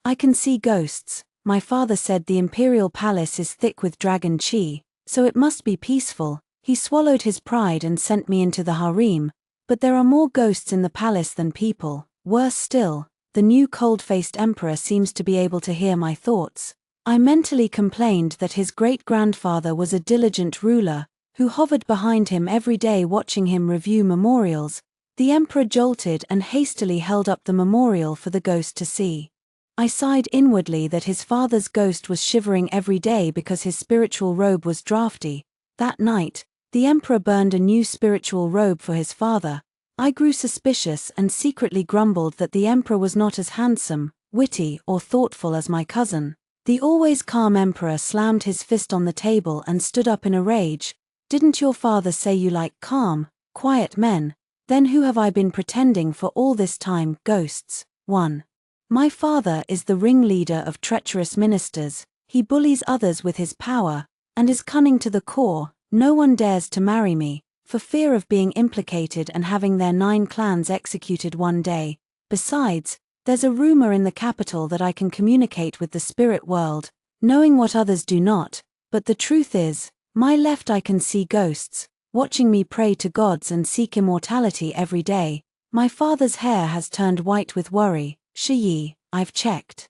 I can see ghosts. My father said the imperial palace is thick with dragon chi, so it must be peaceful. He swallowed his pride and sent me into the harem, but there are more ghosts in the palace than people. Worse still, the new cold-faced emperor seems to be able to hear my thoughts. I mentally complained that his great-grandfather was a diligent ruler, who hovered behind him every day watching him review memorials. The emperor jolted and hastily held up the memorial for the ghost to see. I sighed inwardly that his father's ghost was shivering every day because his spiritual robe was drafty. That night, the emperor burned a new spiritual robe for his father. I grew suspicious and secretly grumbled that the emperor was not as handsome, witty, or thoughtful as my cousin. The always calm emperor slammed his fist on the table and stood up in a rage. Didn't your father say you like calm, quiet men? Then who have I been pretending for all this time? Ghosts. 1. My father is the ringleader of treacherous ministers. He bullies others with his power, and is cunning to the core. No one dares to marry me, for fear of being implicated and having their 9 clans executed one day. Besides, there's a rumor in the capital that I can communicate with the spirit world, knowing what others do not, but the truth is, my left eye can see ghosts, watching me pray to gods and seek immortality every day. My father's hair has turned white with worry. Shi, I've checked.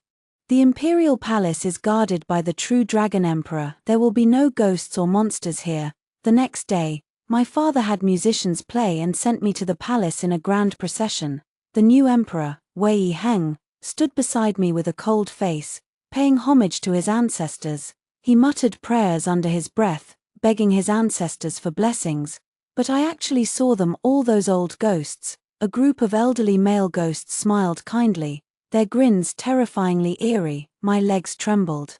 The imperial palace is guarded by the true dragon emperor. There will be no ghosts or monsters here. The next day, my father had musicians play and sent me to the palace in a grand procession. The new emperor, Wei Heng, stood beside me with a cold face, paying homage to his ancestors. He muttered prayers under his breath, begging his ancestors for blessings. But I actually saw them, all those old ghosts. A group of elderly male ghosts smiled kindly, their grins terrifyingly eerie. My legs trembled.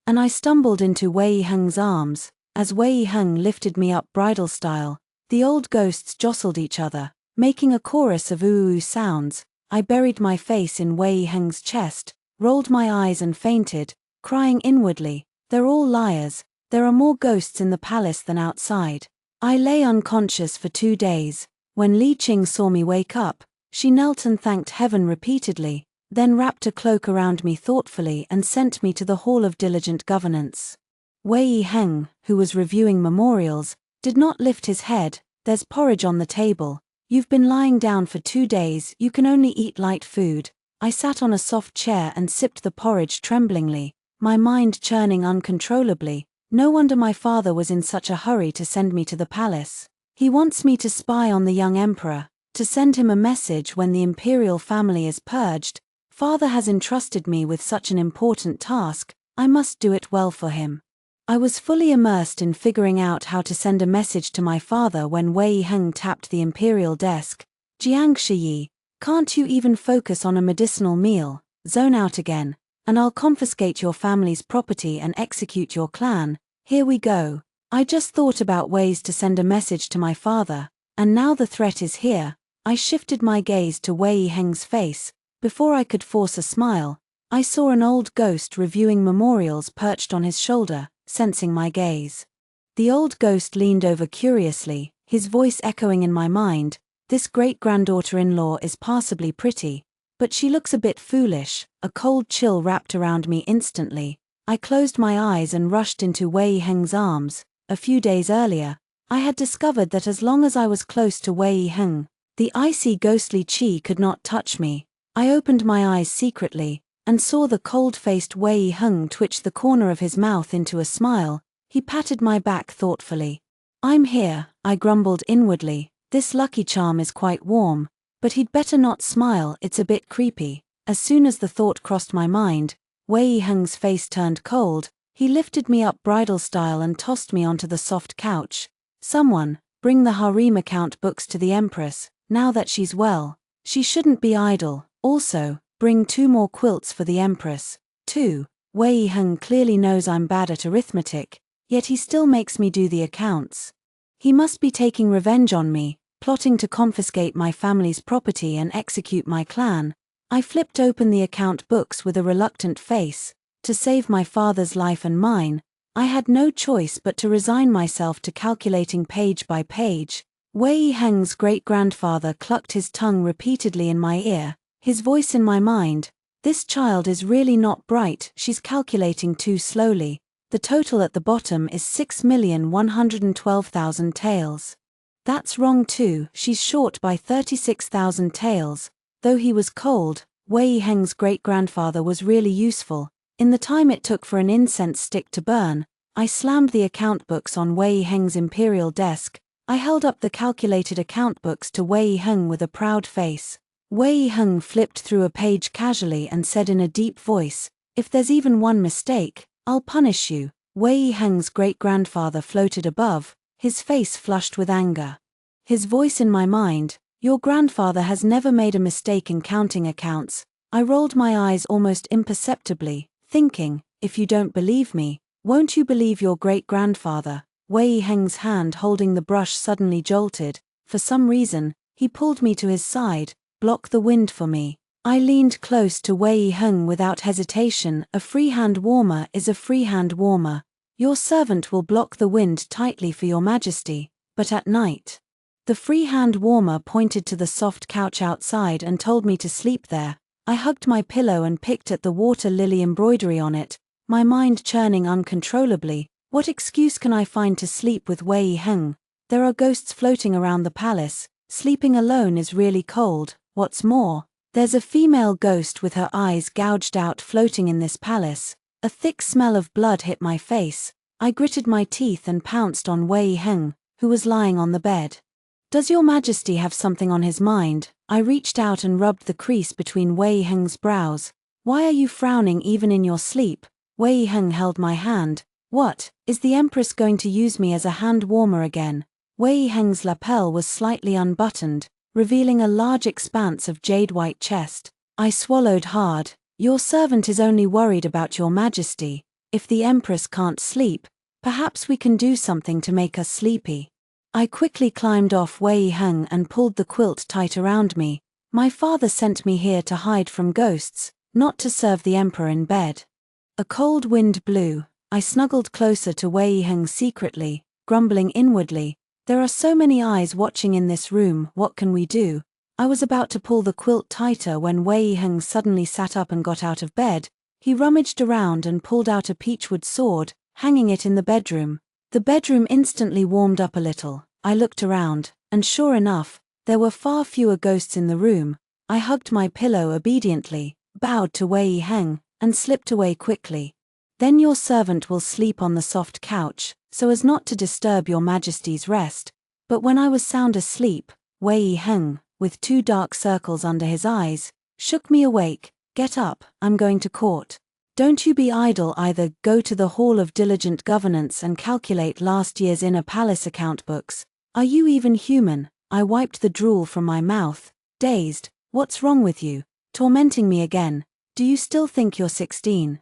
And I stumbled into Wei Heng's arms. As Wei Heng lifted me up bridal style, the old ghosts jostled each other, making a chorus of ooh sounds. I buried my face in Wei Heng's chest, rolled my eyes and fainted, crying inwardly, they're all liars, there are more ghosts in the palace than outside. I lay unconscious for 2 days. When Li Qing saw me wake up, she knelt and thanked heaven repeatedly, then wrapped a cloak around me thoughtfully and sent me to the Hall of Diligent Governance. Wei Heng, who was reviewing memorials, did not lift his head. There's porridge on the table. You've been lying down for 2 days, you can only eat light food. I sat on a soft chair and sipped the porridge tremblingly, my mind churning uncontrollably. No wonder my father was in such a hurry to send me to the palace. He wants me to spy on the young emperor, to send him a message when the imperial family is purged. Father has entrusted me with such an important task, I must do it well for him. I was fully immersed in figuring out how to send a message to my father when Wei Heng tapped the imperial desk. Xianxia, can't you even focus on a medicinal meal? Zone out again, and I'll confiscate your family's property and execute your clan. Here we go. I just thought about ways to send a message to my father, and now the threat is here. I shifted my gaze to Wei Heng's face. Before I could force a smile, I saw an old ghost reviewing memorials perched on his shoulder, sensing my gaze. The old ghost leaned over curiously, his voice echoing in my mind, this great-granddaughter-in-law is passably pretty, but she looks a bit foolish. A cold chill wrapped around me instantly. I closed my eyes and rushed into Wei Heng's arms. A few days earlier, I had discovered that as long as I was close to Wei Heng, the icy ghostly chi could not touch me. I opened my eyes secretly, and saw the cold-faced Wei Heng twitch the corner of his mouth into a smile. He patted my back thoughtfully. I'm here, I grumbled inwardly. This lucky charm is quite warm, but he'd better not smile, it's a bit creepy. As soon as the thought crossed my mind, Wei Heng's face turned cold. He lifted me up bridal style and tossed me onto the soft couch. Someone, bring the harem account books to the Empress, now that she's well. She shouldn't be idle. Also, bring 2 more quilts for the Empress. 2. Wei Heng clearly knows I'm bad at arithmetic, yet he still makes me do the accounts. He must be taking revenge on me, plotting to confiscate my family's property and execute my clan. I flipped open the account books with a reluctant face. To save my father's life and mine, I had no choice but to resign myself to calculating page by page. Wei Heng's great-grandfather clucked his tongue repeatedly in my ear, his voice in my mind. This child is really not bright, she's calculating too slowly. The total at the bottom is 6,112,000 taels. That's wrong too, she's short by 36,000 taels. Though he was cold, Wei Heng's great-grandfather was really useful. In the time it took for an incense stick to burn, I slammed the account books on Wei Heng's imperial desk. I held up the calculated account books to Wei Heng with a proud face. Wei Heng flipped through a page casually and said in a deep voice, "If there's even one mistake, I'll punish you." Wei Heng's great-grandfather floated above, his face flushed with anger. His voice in my mind, "Your grandfather has never made a mistake in counting accounts." I rolled my eyes almost imperceptibly, thinking, if you don't believe me, won't you believe your great-grandfather? Wei Heng's hand holding the brush suddenly jolted. For some reason, he pulled me to his side. "Block the wind for me." I leaned close to Wei Heng without hesitation. "A free-hand warmer is a free-hand warmer. Your servant will block the wind tightly for your majesty, but at night." The free-hand warmer pointed to the soft couch outside and told me to sleep there. I hugged my pillow and picked at the water lily embroidery on it, my mind churning uncontrollably. What excuse can I find to sleep with Wei Heng? There are ghosts floating around the palace. Sleeping alone is really cold. What's more, there's a female ghost with her eyes gouged out floating in this palace. A thick smell of blood hit my face. I gritted my teeth and pounced on Wei Heng, who was lying on the bed. "Does your majesty have something on his mind?" I reached out and rubbed the crease between Wei Heng's brows. "Why are you frowning even in your sleep?" Wei Heng held my hand. "What, is the Empress going to use me as a hand warmer again?" Wei Heng's lapel was slightly unbuttoned, revealing a large expanse of jade-white chest. I swallowed hard. "Your servant is only worried about your majesty. If the Empress can't sleep, perhaps we can do something to make her sleepy." I quickly climbed off Wei Heng and pulled the quilt tight around me. My father sent me here to hide from ghosts, not to serve the Emperor in bed. A cold wind blew. I snuggled closer to Wei Heng secretly, grumbling inwardly, "There are so many eyes watching in this room, what can we do?" I was about to pull the quilt tighter when Wei Heng suddenly sat up and got out of bed. He rummaged around and pulled out a peachwood sword, hanging it in the bedroom. The bedroom instantly warmed up a little. I looked around, and sure enough, there were far fewer ghosts in the room. I hugged my pillow obediently, bowed to Wei Heng, and slipped away quickly. "Then your servant will sleep on the soft couch, so as not to disturb your majesty's rest." But when I was sound asleep, Wei Heng, with two dark circles under his eyes, shook me awake. "Get up, I'm going to court. Don't you be idle either. Go to the Hall of Diligent Governance and calculate last year's inner palace account books. Are you even human?" I wiped the drool from my mouth, dazed. "What's wrong with you? Tormenting me again? Do you still think you're 16?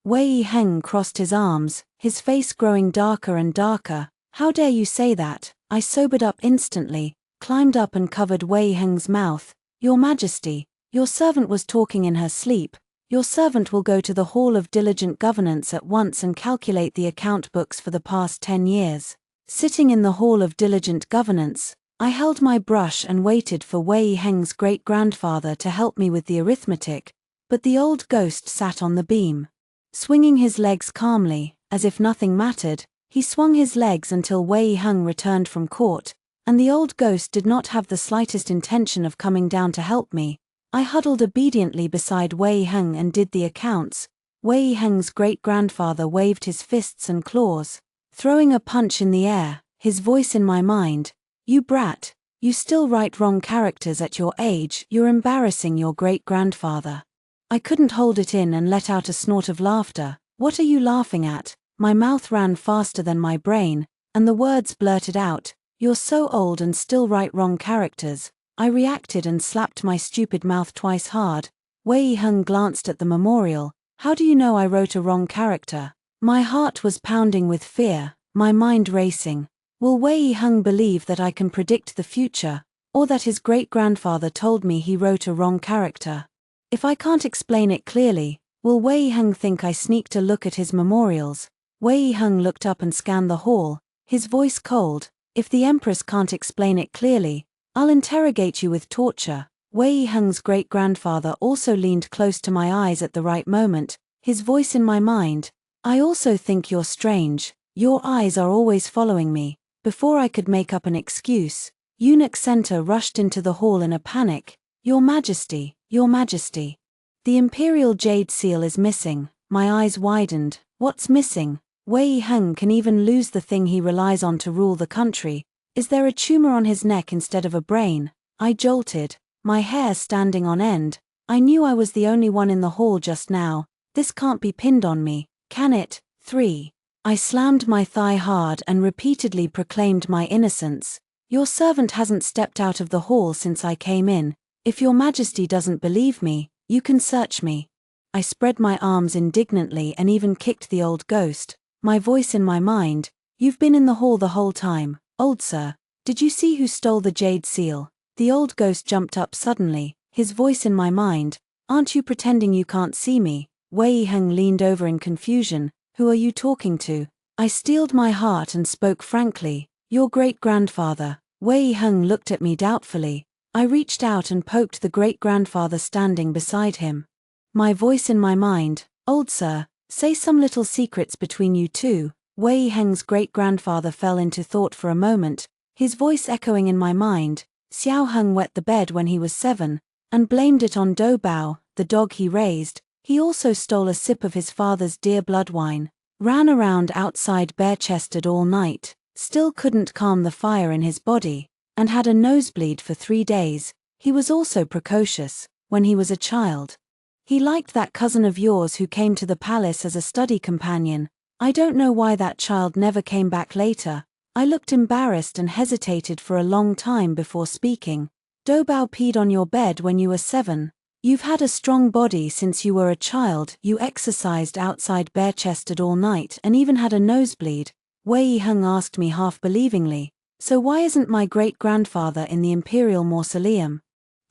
Wei Heng crossed his arms, his face growing darker and darker. "How dare you say that?" I sobered up instantly, climbed up and covered Wei Heng's mouth. "Your Majesty, your servant was talking in her sleep. Your servant will go to the Hall of Diligent Governance at once and calculate the account books for the past 10 years. Sitting in the Hall of Diligent Governance, I held my brush and waited for Wei Heng's great-grandfather to help me with the arithmetic, but the old ghost sat on the beam. Swinging his legs calmly, as if nothing mattered, he swung his legs until Wei Heng returned from court, and the old ghost did not have the slightest intention of coming down to help me. I huddled obediently beside Wei Heng and did the accounts. Wei Heng's great-grandfather waved his fists and claws, throwing a punch in the air, his voice in my mind. "You brat, you still write wrong characters at your age. You're embarrassing your great-grandfather." I couldn't hold it in and let out a snort of laughter. "What are you laughing at?" My mouth ran faster than my brain, and the words blurted out, "You're so old and still write wrong characters." I reacted and slapped my stupid mouth twice hard. Wei Heng glanced at the memorial. "How do you know I wrote a wrong character?" My heart was pounding with fear, my mind racing. Will Wei Heng believe that I can predict the future, or that his great-grandfather told me he wrote a wrong character? If I can't explain it clearly, will Wei Heng think I sneaked a look at his memorials? Wei Heng looked up and scanned the hall, his voice cold. "If the Empress can't explain it clearly, I'll interrogate you with torture." Wei Heng's great-grandfather also leaned close to my eyes at the right moment, his voice in my mind. I also think you're strange, your eyes are always following me. Before I could make up an excuse, Eunuch Center rushed into the hall in a panic. Your Majesty, Your Majesty. The Imperial Jade Seal is missing. My eyes widened. What's missing? Wei Heng can even lose the thing he relies on to rule the country. Is there a tumor on his neck instead of a brain? I jolted, my hair standing on end. I knew I was the only one in the hall just now. This can't be pinned on me, can it? 3. I slammed my thigh hard and repeatedly proclaimed my innocence. Your servant hasn't stepped out of the hall since I came in. If your Majesty doesn't believe me, you can search me. I spread my arms indignantly and even kicked the old ghost, my voice in my mind. You've been in the hall the whole time, old sir. Did you see who stole the jade seal? The old ghost jumped up suddenly, his voice in my mind. Aren't you pretending you can't see me? Wei Heng leaned over in confusion. Who are you talking to? I steeled my heart and spoke frankly. Your great-grandfather. Wei Heng looked at me doubtfully. I reached out and poked the great-grandfather standing beside him. My voice in my mind. Old sir, say some little secrets between you two. Wei Heng's great-grandfather fell into thought for a moment, his voice echoing in my mind. Xiao Heng wet the bed when he was 7, and blamed it on Do Bao, the dog he raised. He also stole a sip of his father's dear blood wine, ran around outside bare-chested all night, still couldn't calm the fire in his body, and had a nosebleed for 3 days. He was also precocious, when he was a child. He liked that cousin of yours who came to the palace as a study companion. I don't know why that child never came back later. I looked embarrassed and hesitated for a long time before speaking. Do Bao peed on your bed when you were 7. You've had a strong body since you were a child. You exercised outside bare-chested all night and even had a nosebleed. Wei Heng asked me half-believingly. So why isn't my great-grandfather in the Imperial Mausoleum?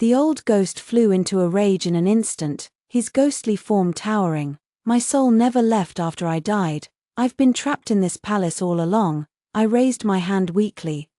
The old ghost flew into a rage in an instant, his ghostly form towering. My soul never left after I died. I've been trapped in this palace all along. I raised my hand weakly.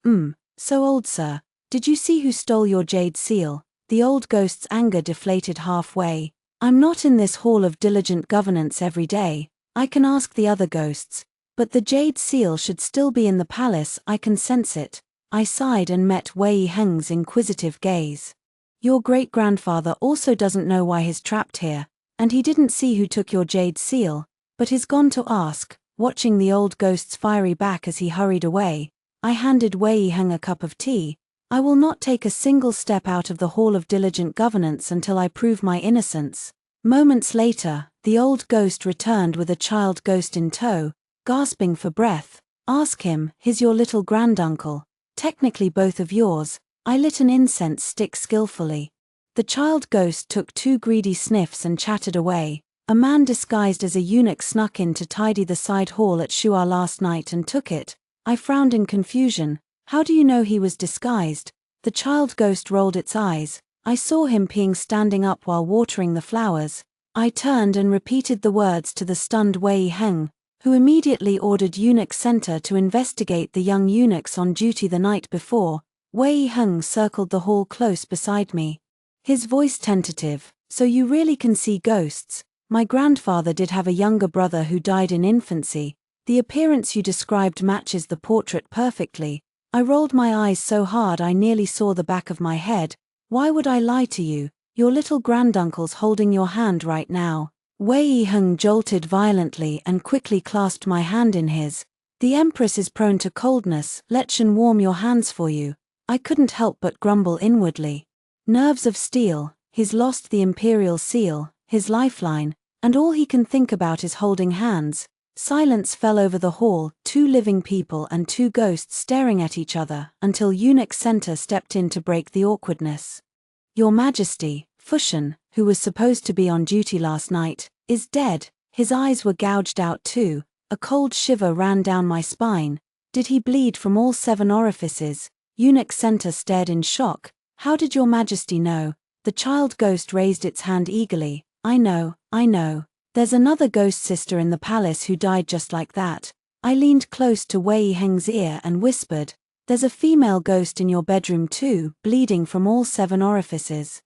So old sir, did you see who stole your jade seal? The old ghost's anger deflated halfway. I'm not in this hall of diligent governance every day. I can ask the other ghosts. But the jade seal should still be in the palace, I can sense it. I sighed and met Wei Heng's inquisitive gaze. Your great-grandfather also doesn't know why he's trapped here, and he didn't see who took your jade seal, but he's gone to ask. Watching the old ghost's fiery back as he hurried away, I handed Wei Heng a cup of tea. I will not take a single step out of the hall of diligent governance until I prove my innocence. Moments later, the old ghost returned with a child ghost in tow, gasping for breath. Ask him, he's your little granduncle. Technically both of yours. I lit an incense stick skillfully. The child ghost took 2 greedy sniffs and chattered away. A man disguised as a eunuch snuck in to tidy the side hall at Shua last night and took it. I frowned in confusion. How do you know he was disguised? The child ghost rolled its eyes. I saw him peeing standing up while watering the flowers. I turned and repeated the words to the stunned Wei Heng, who immediately ordered Eunuch Center to investigate the young eunuchs on duty the night before. Wei Heng circled the hall close beside me. His voice tentative. So you really can see ghosts? My grandfather did have a younger brother who died in infancy. The appearance you described matches the portrait perfectly. I rolled my eyes so hard I nearly saw the back of my head. Why would I lie to you? Your little granduncle's holding your hand right now. Wei Heng jolted violently and quickly clasped my hand in his. The Empress is prone to coldness. Let Shen warm your hands for you. I couldn't help but grumble inwardly. Nerves of steel. He's lost the Imperial seal, his lifeline, and all he can think about is holding hands. Silence fell over the hall, 2 living people and 2 ghosts staring at each other, until Eunuch Center stepped in to break the awkwardness. Your Majesty, Fushan, who was supposed to be on duty last night, is dead. His eyes were gouged out too. A cold shiver ran down my spine. Did he bleed from all 7 orifices? Eunuch Center stared in shock. How did your Majesty know? The child ghost raised its hand eagerly. I know. There's another ghost sister in the palace who died just like that. I leaned close to Wei Heng's ear and whispered, there's a female ghost in your bedroom too, bleeding from all 7 orifices.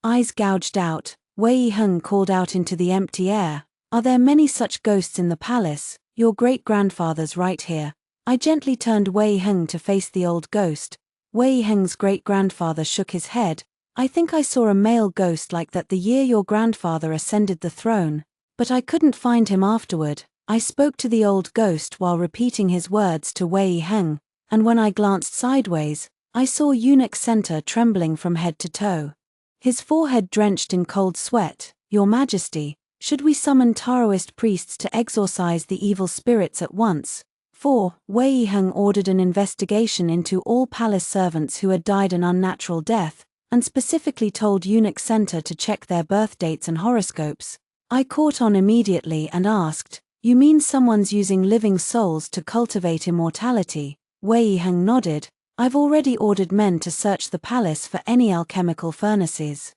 eyes gouged out, Wei Heng called out into the empty air. Are there many such ghosts in the palace? Your great-grandfather's right here. I gently turned Wei Heng to face the old ghost. Wei Heng's great-grandfather shook his head. I think I saw a male ghost like that the year your grandfather ascended the throne, but I couldn't find him afterward. I spoke to the old ghost while repeating his words to Wei Heng, and when I glanced sideways, I saw eunuch Center trembling from head to toe. His forehead drenched in cold sweat. Your Majesty, should we summon Taoist priests to exorcise the evil spirits at once? 4. Wei Heng ordered an investigation into all palace servants who had died an unnatural death, and specifically told eunuch Center to check their birth dates and horoscopes. I caught on immediately and asked, "You mean someone's using living souls to cultivate immortality?" Wei Heng nodded. I've already ordered men to search the palace for any alchemical furnaces.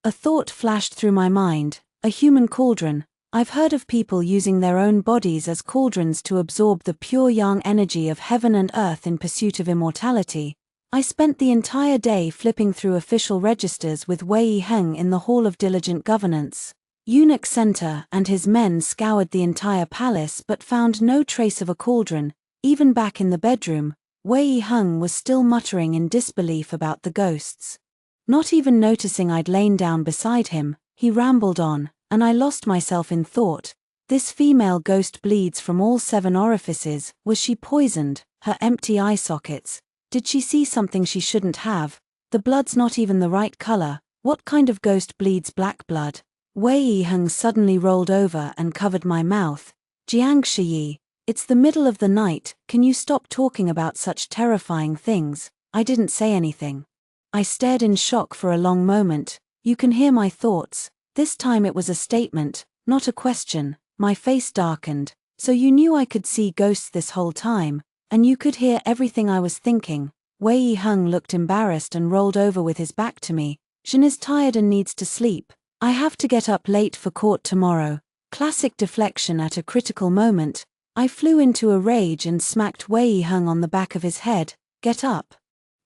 A thought flashed through my mind, a human cauldron. I've heard of people using their own bodies as cauldrons to absorb the pure yang energy of heaven and earth in pursuit of immortality. I spent the entire day flipping through official registers with Wei Heng in the Hall of Diligent Governance. Eunuch Center and his men scoured the entire palace but found no trace of a cauldron. Even back in the bedroom, Wei Heng was still muttering in disbelief about the ghosts. Not even noticing I'd lain down beside him, he rambled on, and I lost myself in thought. This female ghost bleeds from all 7 orifices. Was she poisoned? Her empty eye sockets. Did she see something she shouldn't have? The blood's not even the right color. What kind of ghost bleeds black blood? Wei Heng suddenly rolled over and covered my mouth. Xianxia, it's the middle of the night, can you stop talking about such terrifying things? I didn't say anything. I stared in shock for a long moment. You can hear my thoughts. This time it was a statement, not a question. My face darkened. So you knew I could see ghosts this whole time, and you could hear everything I was thinking. Wei Heng looked embarrassed and rolled over with his back to me. Shen is tired and needs to sleep. I have to get up late for court tomorrow. Classic deflection at a critical moment. I flew into a rage and smacked Wei Heng on the back of his head. Get up.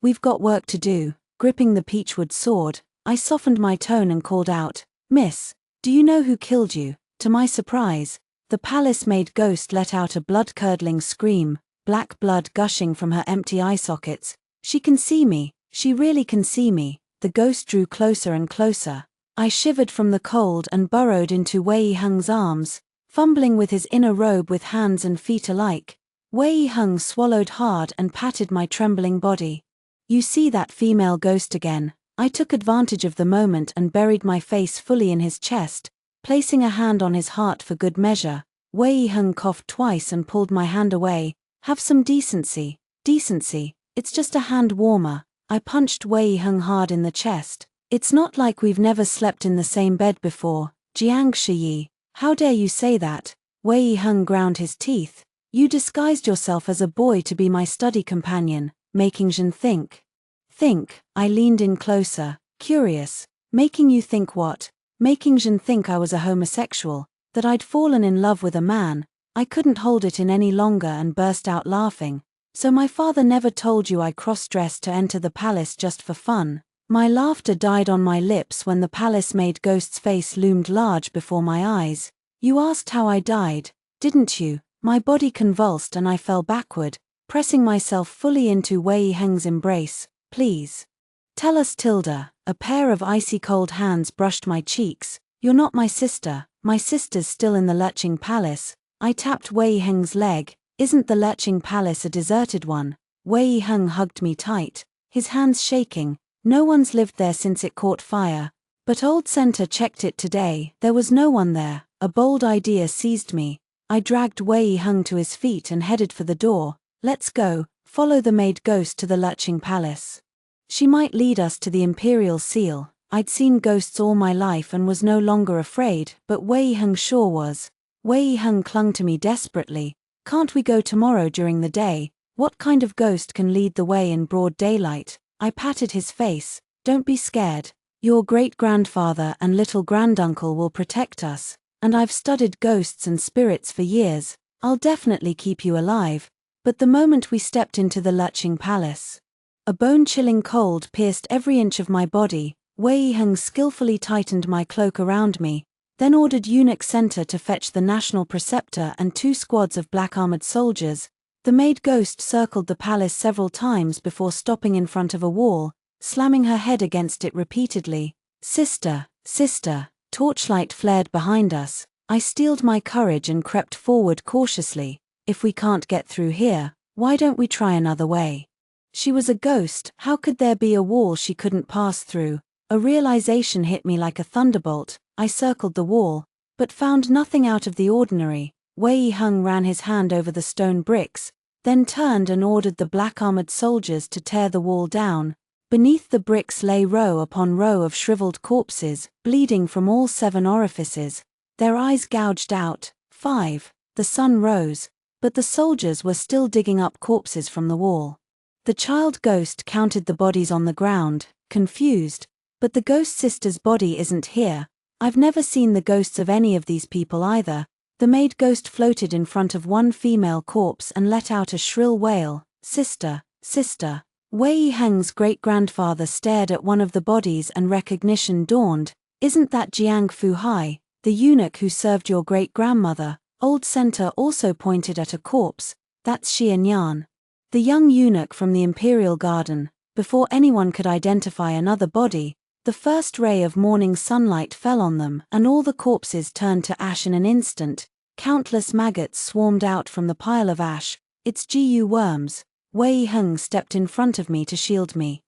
We've got work to do. Gripping the peachwood sword, I softened my tone and called out, "Miss, do you know who killed you?" To my surprise, the palace-maid ghost let out a blood-curdling scream, black blood gushing from her empty eye sockets. She can see me. She really can see me. The ghost drew closer and closer. I shivered from the cold and burrowed into Wei Heng's arms, fumbling with his inner robe with hands and feet alike. Wei Heng swallowed hard and patted my trembling body. "You see that female ghost again?" I took advantage of the moment and buried my face fully in his chest, placing a hand on his heart for good measure. Wei Heng coughed twice and pulled my hand away. "Have some decency." "Decency? It's just a hand warmer." I punched Wei Heng hard in the chest. "It's not like we've never slept in the same bed before." "Xianxia, how dare you say that?" Wei Heng ground his teeth. "You disguised yourself as a boy to be my study companion, making Zhen think." "Think?" I leaned in closer, curious. "Making you think what?" "Making Zhen think I was a homosexual, that I'd fallen in love with a man." I couldn't hold it in any longer and burst out laughing. "So my father never told you I cross-dressed to enter the palace just for fun?" My laughter died on my lips when the palace-maid ghost's face loomed large before my eyes. "You asked how I died, didn't you?" My body convulsed and I fell backward, pressing myself fully into Wei Heng's embrace. "Please. Tell us, Tilda." A pair of icy cold hands brushed my cheeks. "You're not my sister. My sister's still in the Lurching Palace." I tapped Wei Heng's leg. "Isn't the Lurching Palace a deserted one?" Wei Heng hugged me tight, his hands shaking. "No one's lived there since it caught fire. But old Center checked it today. There was no one there." A bold idea seized me. I dragged Wei Heng to his feet and headed for the door. "Let's go, follow the maid ghost to the Lurching Palace. She might lead us to the Imperial Seal." I'd seen ghosts all my life and was no longer afraid, but Wei Heng sure was. Wei Heng clung to me desperately. "Can't we go tomorrow during the day? What kind of ghost can lead the way in broad daylight?" I patted his face. "Don't be scared. Your great-grandfather and little granduncle will protect us, and I've studied ghosts and spirits for years. I'll definitely keep you alive." But the moment we stepped into the Lurching Palace, a bone-chilling cold pierced every inch of my body. Wei Heng skillfully tightened my cloak around me, then ordered eunuch Center to fetch the national preceptor and 2 squads of black-armored soldiers. The maid ghost circled the palace several times before stopping in front of a wall, slamming her head against it repeatedly. Sister, sister, torchlight flared behind us. I steeled my courage and crept forward cautiously. If we can't get through here, why don't we try another way? She was a ghost, how could there be a wall she couldn't pass through? A realization hit me like a thunderbolt. I circled the wall, but found nothing out of the ordinary. Wei Heng ran his hand over the stone bricks, then turned and ordered the black-armored soldiers to tear the wall down. Beneath the bricks lay row upon row of shriveled corpses, bleeding from all 7 orifices, their eyes gouged out. 5. The sun rose, but the soldiers were still digging up corpses from the wall. The child ghost counted the bodies on the ground, confused. But the ghost sister's body isn't here. I've never seen the ghosts of any of these people either. The maid ghost floated in front of one female corpse and let out a shrill wail. Sister, sister. Wei Heng's great-grandfather stared at one of the bodies and recognition dawned. Isn't that Jiang Fu Hai, the eunuch who served your great-grandmother? Old Center also pointed at a corpse. That's Xianyan, the young eunuch from the Imperial Garden. Before anyone could identify another body, the first ray of morning sunlight fell on them and all the corpses turned to ash in an instant. Countless maggots swarmed out from the pile of ash. It's Gu worms. Wei Heng stepped in front of me to shield me.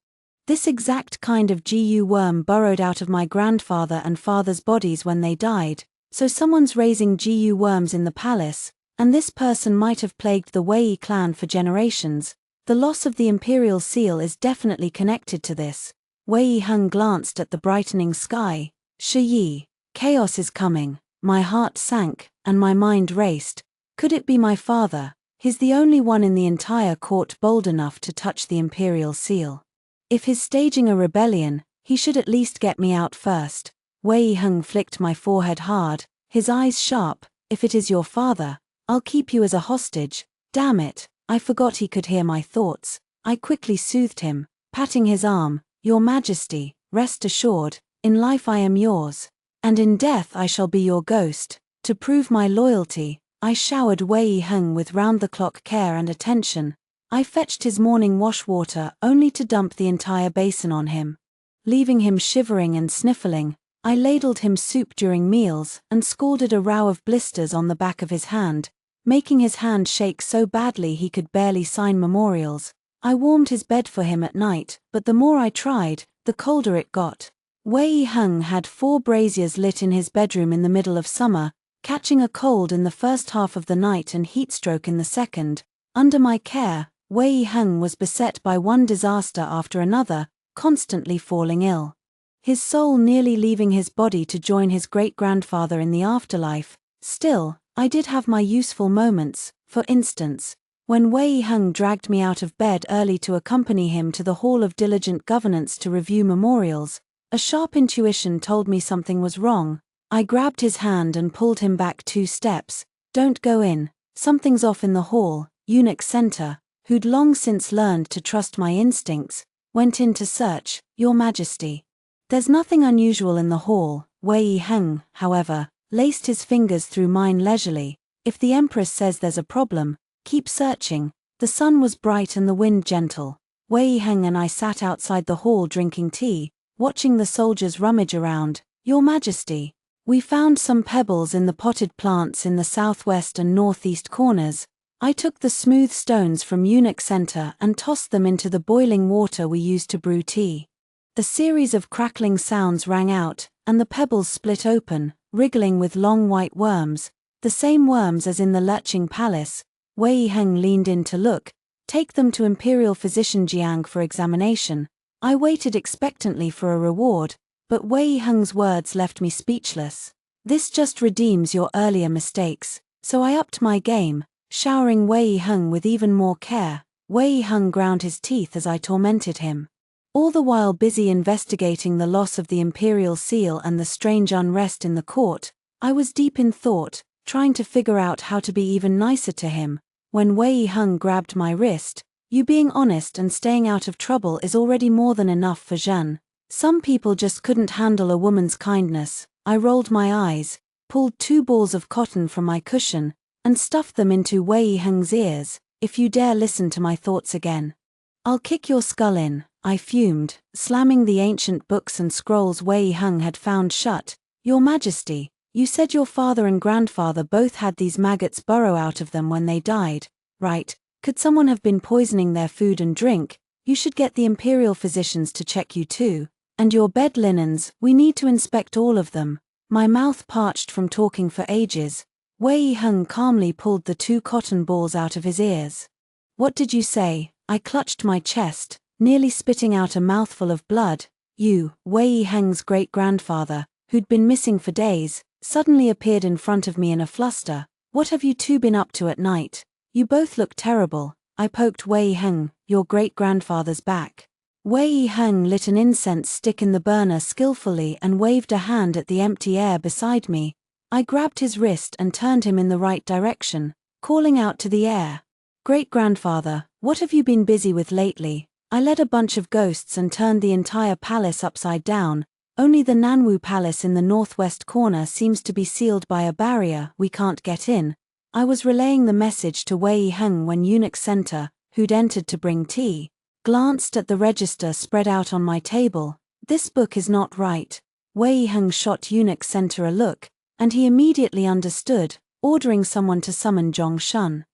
This exact kind of Gu worm burrowed out of my grandfather and father's bodies when they died, so someone's raising Gu worms in the palace, and this person might have plagued the Wei clan for generations. The loss of the imperial seal is definitely connected to this. Wei Heng glanced at the brightening sky. Shi, chaos is coming. My heart sank, and my mind raced. Could it be my father? He's the only one in the entire court bold enough to touch the imperial seal. If he's staging a rebellion, he should at least get me out first. Wei Heng flicked my forehead hard, his eyes sharp. If it is your father, I'll keep you as a hostage. Damn it, I forgot he could hear my thoughts. I quickly soothed him, patting his arm. Your Majesty, rest assured, in life I am yours, and in death I shall be your ghost. To prove my loyalty, I showered Wei Heng with round-the-clock care and attention. I fetched his morning wash water only to dump the entire basin on him. Leaving him shivering and sniffling, I ladled him soup during meals and scalded a row of blisters on the back of his hand, making his hand shake so badly he could barely sign memorials. I warmed his bed for him at night, but the more I tried, the colder it got. Wei Heng had 4 braziers lit in his bedroom in the middle of summer, catching a cold in the first half of the night and heatstroke in the second. Under my care, Wei Heng was beset by one disaster after another, constantly falling ill. His soul nearly leaving his body to join his great-grandfather in the afterlife. Still, I did have my useful moments. For instance, when Wei Heng dragged me out of bed early to accompany him to the Hall of Diligent Governance to review memorials, a sharp intuition told me something was wrong. I grabbed his hand and pulled him back 2 steps. Don't go in, something's off in the hall. Eunuch Center, who'd long since learned to trust my instincts, went in to search. Your Majesty. There's nothing unusual in the hall. Wei Heng, however, laced his fingers through mine leisurely. If the Empress says there's a problem, keep searching. The sun was bright and the wind gentle. Wei Heng and I sat outside the hall drinking tea, watching the soldiers rummage around. Your Majesty. We found some pebbles in the potted plants in the southwest and northeast corners. I took the smooth stones from Eunuch Center and tossed them into the boiling water we used to brew tea. A series of crackling sounds rang out, and the pebbles split open, wriggling with long white worms, the same worms as in the lurching palace. Wei Heng leaned in to look. Take them to Imperial Physician Jiang for examination. I waited expectantly for a reward, but Wei Heng's words left me speechless. This just redeems your earlier mistakes. So I upped my game, showering Wei Heng with even more care. Wei Heng ground his teeth as I tormented him, all the while busy investigating the loss of the imperial seal and the strange unrest in the court. I was deep in thought, trying to figure out how to be even nicer to him, when Wei Heng grabbed my wrist. You being honest and staying out of trouble is already more than enough for Zhen. Some people just couldn't handle a woman's kindness. I rolled my eyes, pulled 2 balls of cotton from my cushion, and stuffed them into Wei Heng's ears. If you dare listen to my thoughts again, I'll kick your skull in, I fumed, slamming the ancient books and scrolls Wei Heng had found shut. Your Majesty, you said your father and grandfather both had these maggots burrow out of them when they died, right? Could someone have been poisoning their food and drink? You should get the imperial physicians to check you too. And your bed linens, we need to inspect all of them. My mouth parched from talking for ages. Wei Heng calmly pulled the 2 cotton balls out of his ears. What did you say? I clutched my chest, nearly spitting out a mouthful of blood. You, Wei Heng's great-grandfather, who'd been missing for days, suddenly appeared in front of me in a fluster. What have you two been up to at night? You both look terrible. I poked Wei Heng, your great-grandfather's back. Wei Heng lit an incense stick in the burner skillfully and waved a hand at the empty air beside me. I grabbed his wrist and turned him in the right direction, calling out to the air. Great-grandfather, what have you been busy with lately? I led a bunch of ghosts and turned the entire palace upside down. Only the Nanwu Palace in the northwest corner seems to be sealed by a barrier. We can't get in. I was relaying the message to Wei Heng when Eunuch Center, who'd entered to bring tea, glanced at the register spread out on my table. This book is not right. Wei Heng shot Eunuch Center a look, and he immediately understood, ordering someone to summon Zhong Shun,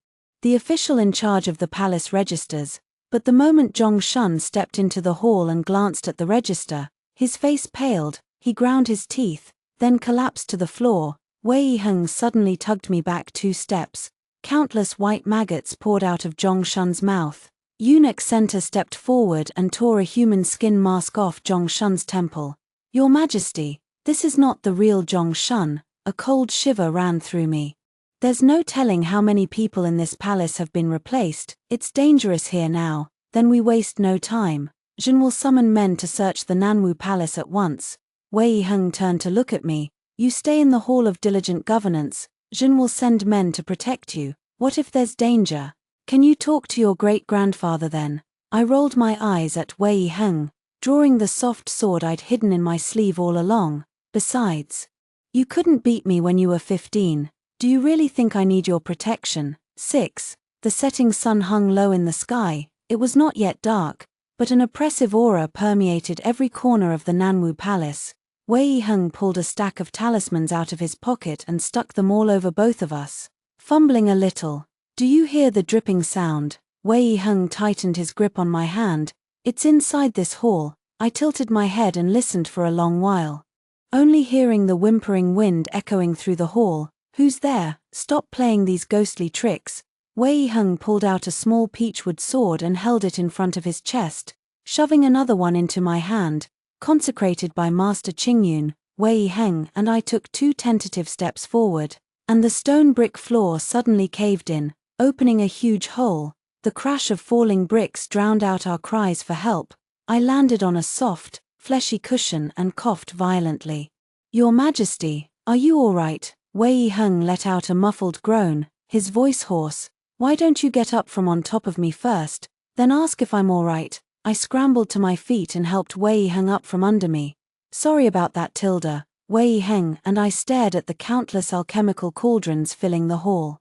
the official in charge of the palace registers. But the moment Zhong Shun stepped into the hall and glanced at the register, his face paled, he ground his teeth, then collapsed to the floor. Wei Heng suddenly tugged me back 2 steps. Countless white maggots poured out of Zhong Shun's mouth. Eunuch Center stepped forward and tore a human skin mask off Zhong Shun's temple. Your Majesty, this is not the real Zhong Shun. A cold shiver ran through me. There's no telling how many people in this palace have been replaced. It's dangerous here now. Then we waste no time. Jin will summon men to search the Nanwu Palace at once. Wei Heng turned to look at me. You stay in the Hall of Diligent Governance. Jin will send men to protect you. What if there's danger? Can you talk to your great-grandfather then? I rolled my eyes at Wei Heng, drawing the soft sword I'd hidden in my sleeve all along. Besides, you couldn't beat me when you were 15. Do you really think I need your protection? 6. The setting sun hung low in the sky. It was not yet dark, but an oppressive aura permeated every corner of the Nanwu Palace. Wei Heng pulled a stack of talismans out of his pocket and stuck them all over both of us. Fumbling a little. Do you hear the dripping sound? Wei Heng tightened his grip on my hand. It's inside this hall. I tilted my head and listened for a long while, only hearing the whimpering wind echoing through the hall. Who's there? Stop playing these ghostly tricks. Wei Heng pulled out a small peachwood sword and held it in front of his chest, shoving another one into my hand. Consecrated by Master Qingyun, Wei Heng and I took 2 tentative steps forward, and the stone brick floor suddenly caved in, opening a huge hole. The crash of falling bricks drowned out our cries for help. I landed on a soft, fleshy cushion and coughed violently. Your Majesty, are you all right? Wei Heng let out a muffled groan, his voice hoarse. Why don't you get up from on top of me first, then ask if I'm all right? I scrambled to my feet and helped Wei Heng up from under me. Sorry about that, Tilda. Wei Heng and I stared at the countless alchemical cauldrons filling the hall,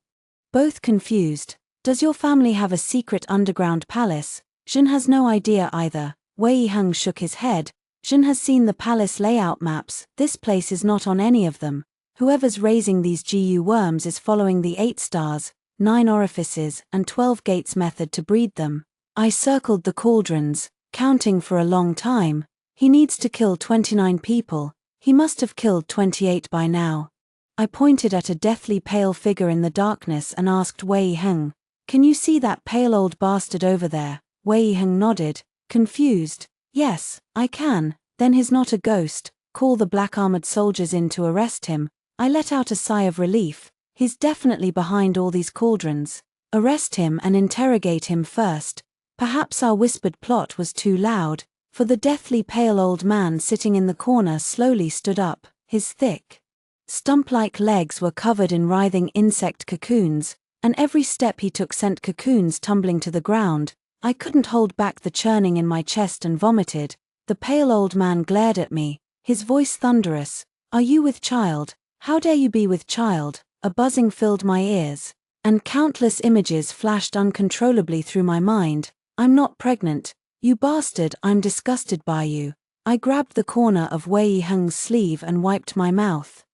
both confused. Does your family have a secret underground palace? Jin has no idea either. Wei Heng shook his head. Jin has seen the palace layout maps. This place is not on any of them. Whoever's raising these GU worms is following the 8 stars, 9 orifices, and 12 gates method to breed them. I circled the cauldrons, counting for a long time. He needs to kill 29 people. He must have killed 28 by now. I pointed at a deathly pale figure in the darkness and asked Wei Heng, can you see that pale old bastard over there? Wei Heng nodded, confused. Yes, I can. Then he's not a ghost. Call the black-armored soldiers in to arrest him. I let out a sigh of relief. He's definitely behind all these cauldrons. Arrest him and interrogate him first. Perhaps our whispered plot was too loud, for the deathly pale old man sitting in the corner slowly stood up. His thick, stump-like legs were covered in writhing insect cocoons, and every step he took sent cocoons tumbling to the ground. I couldn't hold back the churning in my chest and vomited. The pale old man glared at me, his voice thunderous. Are you with child? How dare you be with child? A buzzing filled my ears, and countless images flashed uncontrollably through my mind. I'm not pregnant. You bastard, I'm disgusted by you. I grabbed the corner of Wei Heng's sleeve and wiped my mouth.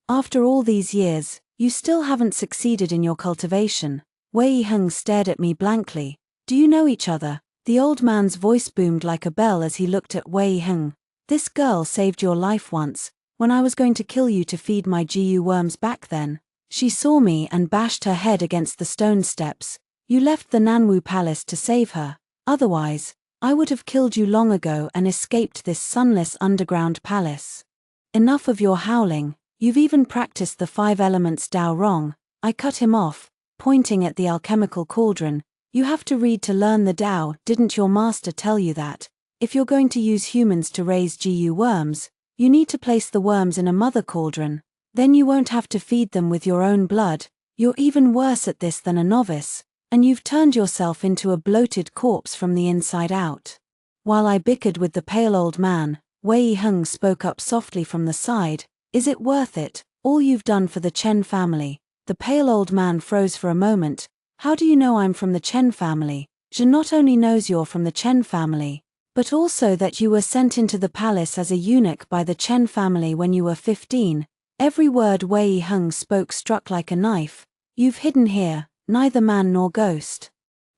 After all these years, you still haven't succeeded in your cultivation. Wei Heng stared at me blankly. Do you know each other? The old man's voice boomed like a bell as he looked at Wei Heng. This girl saved your life once, when I was going to kill you to feed my GU worms back then. She saw me and bashed her head against the stone steps. You left the Nanwu palace to save her. Otherwise, I would have killed you long ago and escaped this sunless underground palace. Enough of your howling. You've even practiced the 5 elements Tao wrong. I cut him off, pointing at the alchemical cauldron. You have to read to learn the Tao, didn't your master tell you that? If you're going to use humans to raise GU worms, you need to place the worms in a mother cauldron. Then you won't have to feed them with your own blood. You're even worse at this than a novice, and you've turned yourself into a bloated corpse from the inside out. While I bickered with the pale old man, Wei Heng spoke up softly from the side. Is it worth it, all you've done for the Chen family? The pale old man froze for a moment. How do you know I'm from the Chen family? Zhen not only knows you're from the Chen family, but also that you were sent into the palace as a eunuch by the Chen family when you were 15. Every word Wei Heng spoke struck like a knife. You've hidden here, neither man nor ghost,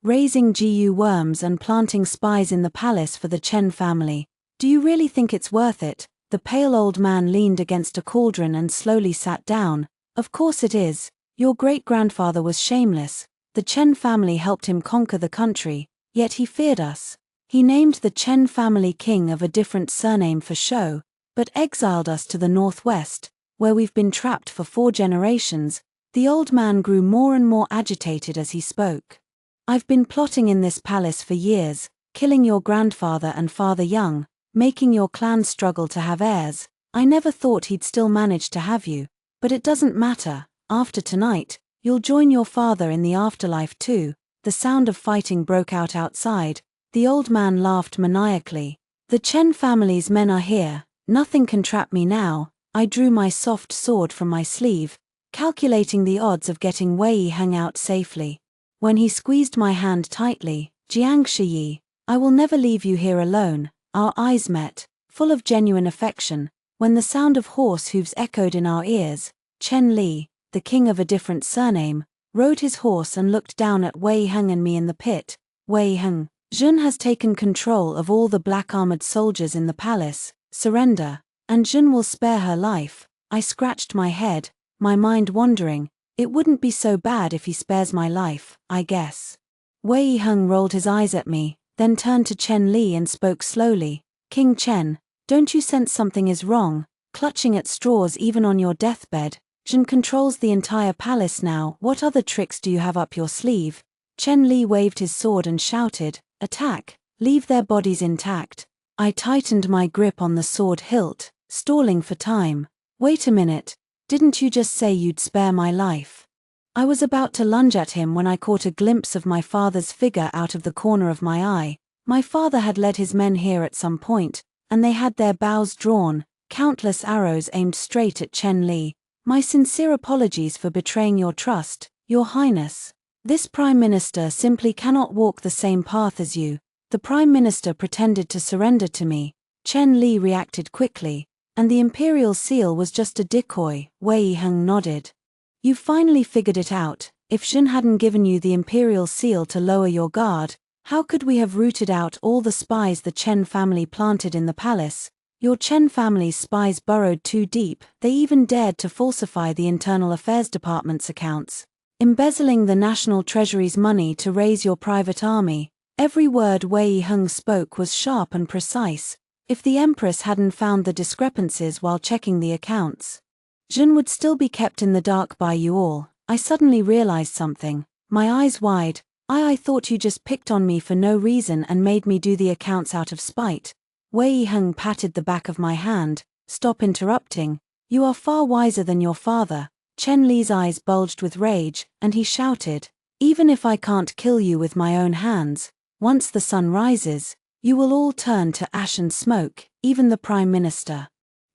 raising GU worms and planting spies in the palace for the Chen family. Do you really think it's worth it? The pale old man leaned against a cauldron and slowly sat down. Of course it is. Your great-grandfather was shameless. The Chen family helped him conquer the country, yet he feared us. He named the Chen family king of a different surname for show, but exiled us to the northwest, where we've been trapped for 4 generations. The old man grew more and more agitated as he spoke. I've been plotting in this palace for years, killing your grandfather and father young, making your clan struggle to have heirs. I never thought he'd still manage to have you, but it doesn't matter. After tonight, you'll join your father in the afterlife too. The sound of fighting broke out outside. The old man laughed maniacally. The Chen family's men are here. Nothing can trap me now. I drew my soft sword from my sleeve, calculating the odds of getting Wei Heng out safely. When he squeezed my hand tightly, Xianxia, I will never leave you here alone. Our eyes met, full of genuine affection, when the sound of horse hooves echoed in our ears. Chen Li, the king of a different surname, rode his horse and looked down at Wei Heng and me in the pit. Wei Heng, Zhen has taken control of all the black-armored soldiers in the palace. Surrender, and Zhen will spare her life. I scratched my head, my mind wandering. It wouldn't be so bad if he spares my life, I guess. Wei Heng rolled his eyes at me, then turned to Chen Li and spoke slowly. King Chen, don't you sense something is wrong? Clutching at straws even on your deathbed. Zhen controls the entire palace now. What other tricks do you have up your sleeve? Chen Li waved his sword and shouted, attack, leave their bodies intact. I tightened my grip on the sword hilt, stalling for time. Wait a minute, didn't you just say you'd spare my life? I was about to lunge at him when I caught a glimpse of my father's figure out of the corner of my eye. My father had led his men here at some point, and they had their bows drawn, countless arrows aimed straight at Chen Li. My sincere apologies for betraying your trust, Your Highness. This Prime Minister simply cannot walk the same path as you. The Prime Minister pretended to surrender to me. Chen Li reacted quickly, and the Imperial seal was just a decoy. Wei Heng nodded. You finally figured it out. If Zhen hadn't given you the Imperial seal to lower your guard, how could we have rooted out all the spies the Chen family planted in the palace? Your Chen family's spies burrowed too deep. They even dared to falsify the Internal Affairs Department's accounts, embezzling the National Treasury's money to raise your private army. Every word Wei Heng spoke was sharp and precise. If the Empress hadn't found the discrepancies while checking the accounts, Zhen would still be kept in the dark by you all. I suddenly realized something, my eyes wide. I thought you just picked on me for no reason and made me do the accounts out of spite. Wei Heng patted the back of my hand. Stop interrupting. You are far wiser than your father. Chen Li's eyes bulged with rage, and he shouted, even if I can't kill you with my own hands, once the sun rises, You will all turn to ash and smoke, even the Prime Minister.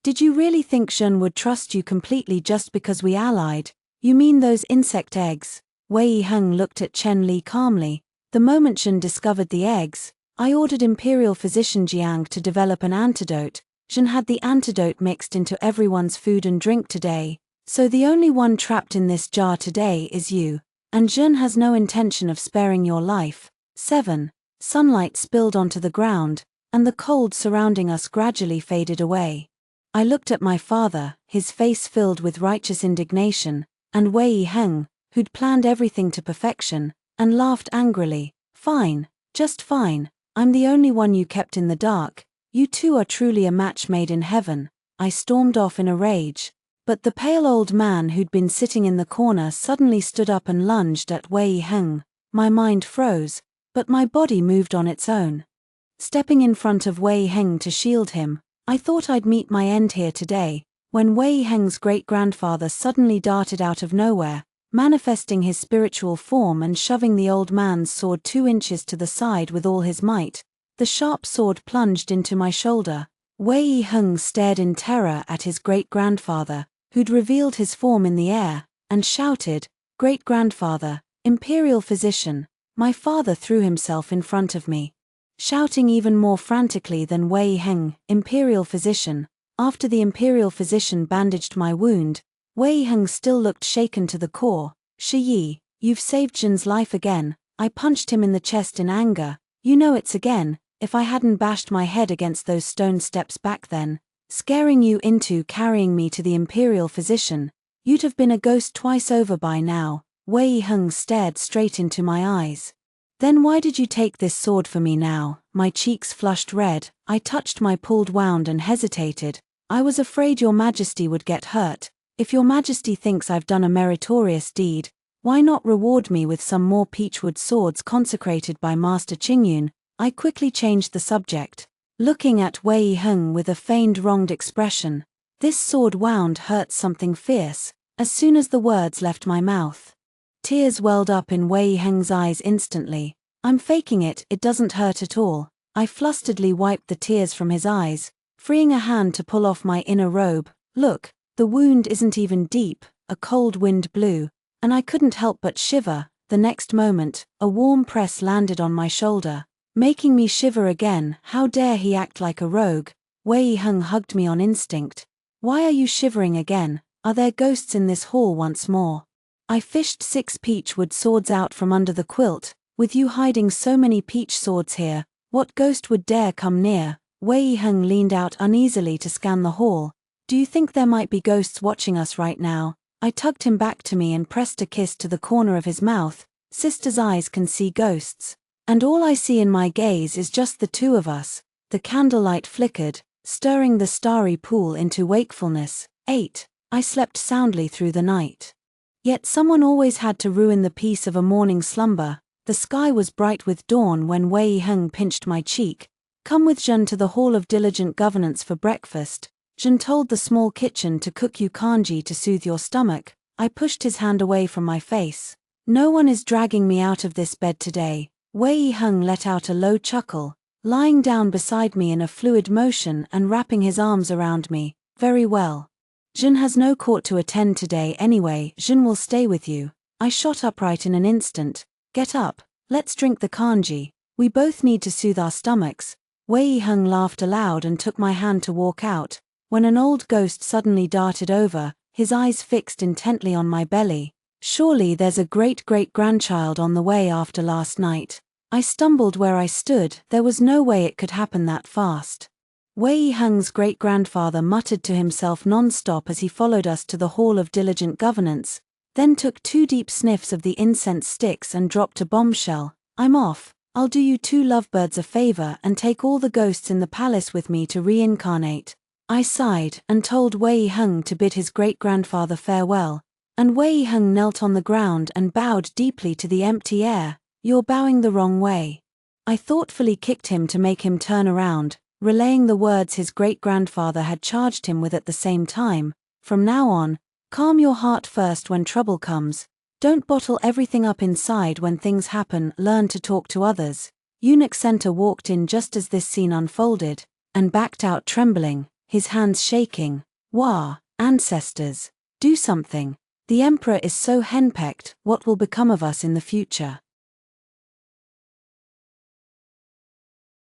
Did you really think Zhen would trust you completely just because we allied? You mean those insect eggs? Wei Heng looked at Chen Li calmly. The moment Zhen discovered the eggs, I ordered Imperial Physician Jiang to develop an antidote. Zhen had the antidote mixed into everyone's food and drink today, so the only one trapped in this jar today is you, and Zhen has no intention of sparing your life. 7. Sunlight spilled onto the ground, and the cold surrounding us gradually faded away. I looked at my father, his face filled with righteous indignation, and Wei Heng, who'd planned everything to perfection, and laughed angrily. Fine, just fine, I'm the only one you kept in the dark. You two are truly a match made in heaven. I stormed off in a rage. But the pale old man who'd been sitting in the corner suddenly stood up and lunged at Wei Heng. My mind froze, but my body moved on its own. Stepping in front of Wei Heng to shield him, I thought I'd meet my end here today, when Wei Heng's great-grandfather suddenly darted out of nowhere, manifesting his spiritual form and shoving the old man's sword 2 inches to the side with all his might. The sharp sword plunged into my shoulder. Wei Heng stared in terror at his great-grandfather, who'd revealed his form in the air, and shouted, "Great-grandfather, Imperial Physician." My father threw himself in front of me, shouting even more frantically than Wei Heng, "Imperial Physician." After the Imperial Physician bandaged my wound, Wei Heng still looked shaken to the core. "Shi Yi, you've saved Zhen's life again." I punched him in the chest in anger. "You know it's again. If I hadn't bashed my head against those stone steps back then, scaring you into carrying me to the Imperial Physician, you'd have been a ghost twice over by now." Wei Heng stared straight into my eyes. "Then why did you take this sword for me now?" My cheeks flushed red. I touched my pulled wound and hesitated. "I was afraid your Majesty would get hurt. If your Majesty thinks I've done a meritorious deed, why not reward me with some more peachwood swords consecrated by Master Qingyun?" I quickly changed the subject, looking at Wei Heng with a feigned wronged expression. "This sword wound hurts something fierce." As soon as the words left my mouth, tears welled up in Wei Heng's eyes instantly. "I'm faking it, it doesn't hurt at all." I flusteredly wiped the tears from his eyes, freeing a hand to pull off my inner robe. "Look, the wound isn't even deep." A cold wind blew, and I couldn't help but shiver. The next moment, a warm press landed on my shoulder, making me shiver again. How dare he act like a rogue? Wei Heng hugged me on instinct. "Why are you shivering again? Are there ghosts in this hall once more?" I fished 6 peachwood swords out from under the quilt. "With you hiding so many peach swords here, what ghost would dare come near?" Wei Heng leaned out uneasily to scan the hall. "Do you think there might be ghosts watching us right now?" I tugged him back to me and pressed a kiss to the corner of his mouth. "Sister's eyes can see ghosts. And all I see in my gaze is just the two of us." The candlelight flickered, stirring the starry pool into wakefulness. 8. I slept soundly through the night. Yet someone always had to ruin the peace of a morning slumber. The sky was bright with dawn when Wei Heng pinched my cheek. "Come with Zhen to the Hall of Diligent Governance for breakfast." Zhen told the small kitchen to cook you kanji to soothe your stomach. I pushed his hand away from my face. "No one is dragging me out of this bed today." Wei Heng let out a low chuckle, lying down beside me in a fluid motion and wrapping his arms around me. "Very well. Zhen has no court to attend today anyway. Zhen will stay with you." I shot upright in an instant. "Get up, let's drink the kanji. We both need to soothe our stomachs." Wei Heng laughed aloud and took my hand to walk out, when an old ghost suddenly darted over, his eyes fixed intently on my belly. "Surely there's a great-great-grandchild on the way after last night." I stumbled where I stood. There was no way it could happen that fast. Wei Heng's great-grandfather muttered to himself non-stop as he followed us to the Hall of Diligent Governance, then took 2 deep sniffs of the incense sticks and dropped a bombshell. "I'm off. I'll do you 2 lovebirds a favor and take all the ghosts in the palace with me to reincarnate." I sighed and told Wei Heng to bid his great-grandfather farewell, and Wei Heng knelt on the ground and bowed deeply to the empty air. "You're bowing the wrong way." I thoughtfully kicked him to make him turn around, relaying the words his great-grandfather had charged him with at the same time. "From now on, calm your heart first when trouble comes. Don't bottle everything up inside when things happen. Learn to talk to others. Eunuch Center walked in just as this scene unfolded, and backed out trembling, his hands shaking. Wah, ancestors! Do something. The emperor is so henpecked, what will become of us in the future?